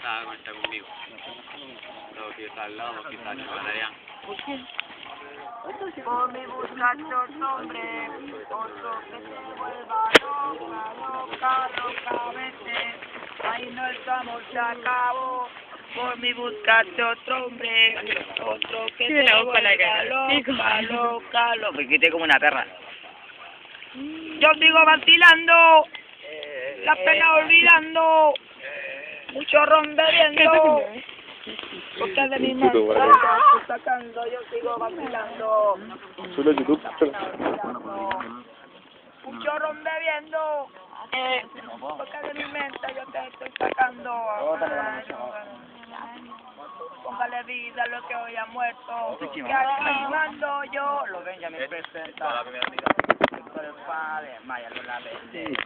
está conmigo. Lo que está al lado, que está en Valerian. Por mi buscacho hombre, otro que se vuelva loca, vete. Ahí nuestro amor se acabó. Por mi buscacho hombre, otro que se vuelva loca. Me quité como una perra. Yo sigo vacilando, la pena olvidando, mucho ron bebiendo. Porque de mi mente estoy sacando, yo sigo vacilando. Solo YouTube. Mucho ron bebiendo. Porque de mi mente yo te estoy sacando. Póngale vida a lo que hoy ha muerto. Que aquí mando yo. Lo ven, ya me presenta. Por el padre, Maya con la verde.